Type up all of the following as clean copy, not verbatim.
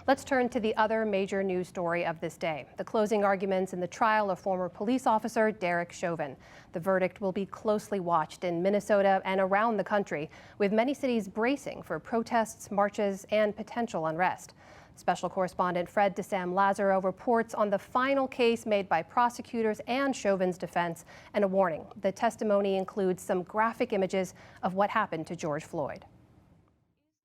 Let's turn to the other major news story of this day, the closing arguments in the trial of former police officer Derek Chauvin. The verdict will be closely watched in Minnesota and around the country, with many cities bracing for protests, marches, and potential unrest. Special correspondent Fred DeSam-Lazaro reports on the final case made by prosecutors and Chauvin's defense, and a warning. The testimony includes some graphic images of what happened to George Floyd.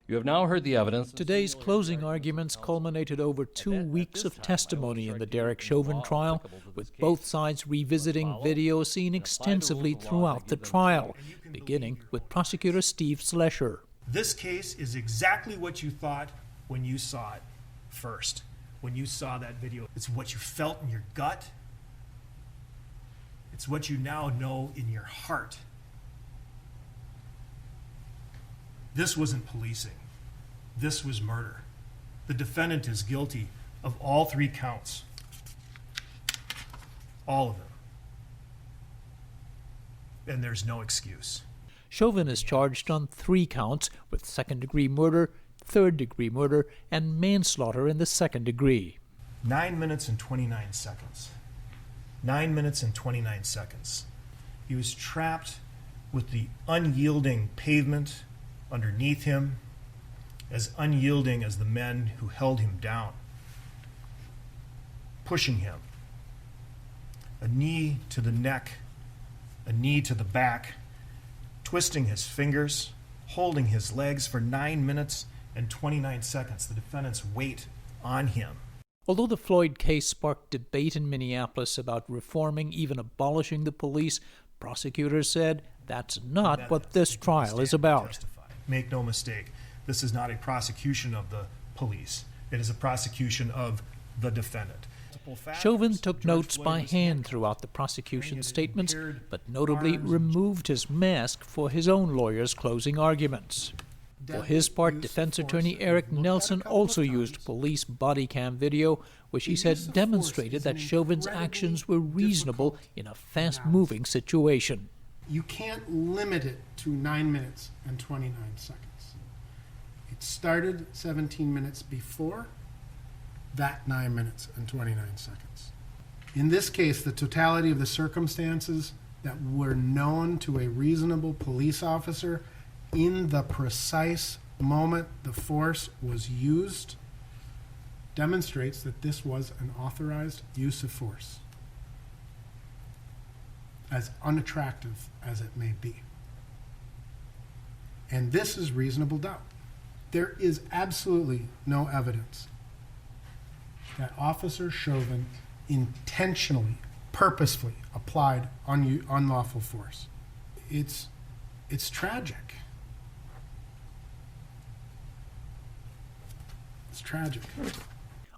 You have now heard the evidence. Today's closing arguments culminated over 2 weeks of testimony in the Derek Chauvin trial, with both sides revisiting video seen extensively throughout the trial, beginning with prosecutor Steve Schlescher. This case is exactly what you thought when you saw it first, when you saw that video. It's what you felt in your gut. It's what you now know in your heart. This wasn't policing. This was murder. The defendant is guilty of all 3 counts. All of them. And there's no excuse. Chauvin is charged on 3 counts with second-degree murder, third-degree murder, and manslaughter in the second degree. 9 minutes and 29 seconds. 9 minutes and 29 seconds. He was trapped with the unyielding pavement underneath him, as unyielding as the men who held him down, pushing him. A knee to the neck, a knee to the back, twisting his fingers, holding his legs for 9 minutes and 29 seconds, the defendant's weight on him. Although the Floyd case sparked debate in Minneapolis about reforming, even abolishing the police, prosecutors said that's not what this trial is about. Make no mistake, this is not a prosecution of the police. It is a prosecution of the defendant. Chauvin took notes by hand throughout the prosecution's statements, but notably removed his mask for his own lawyer's closing arguments. For his part, defense attorney Eric Nelson also used police body cam video, which he said demonstrated that Chauvin's actions were reasonable in a fast-moving situation. You can't limit it to 9 minutes and 29 seconds. It started 17 minutes before that 9 minutes and 29 seconds. In this case, the totality of the circumstances that were known to a reasonable police officer in the precise moment the force was used demonstrates that this was an authorized use of force, as unattractive as it may be. And this is reasonable doubt. There is absolutely no evidence that Officer Chauvin intentionally, purposefully applied unlawful force. It's tragic. It's tragic.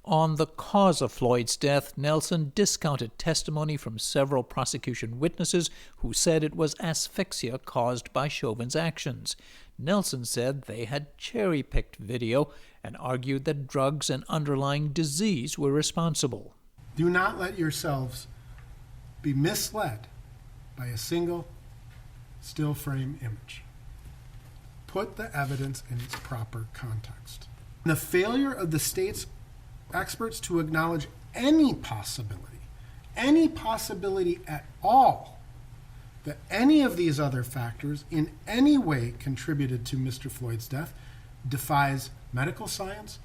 On the cause of Floyd's death, Nelson discounted testimony from several prosecution witnesses who said it was asphyxia caused by Chauvin's actions. Nelson said they had cherry-picked video and argued that drugs and underlying disease were responsible. Do not let yourselves be misled by a single still frame image. Put the evidence in its proper context. The failure of the state's experts to acknowledge any possibility at all, that any of these other factors in any way contributed to Mr. Floyd's death defies medical science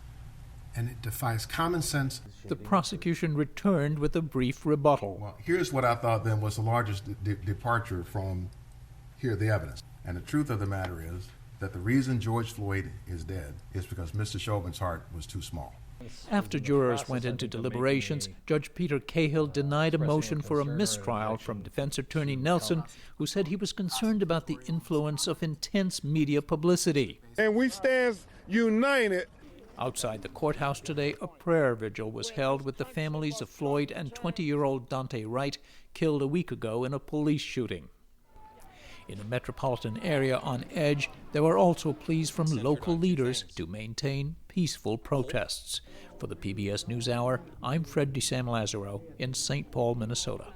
and it defies common sense. The prosecution returned with a brief rebuttal. Well, here's what I thought then was the largest departure from the evidence. And the truth of the matter is that the reason George Floyd is dead is because Mr. Chauvin's heart was too small. After jurors went into deliberations, Judge Peter Cahill denied a motion for a mistrial from defense attorney Nelson, who said he was concerned about the influence of intense media publicity. And we stand united. Outside the courthouse today, a prayer vigil was held with the families of Floyd and 20-year-old Daunte Wright, killed a week ago in a police shooting. In a metropolitan area on edge, there were also pleas from local leaders to maintain peaceful protests. For the PBS NewsHour, I'm Fred DeSam-Lazaro in St. Paul, Minnesota.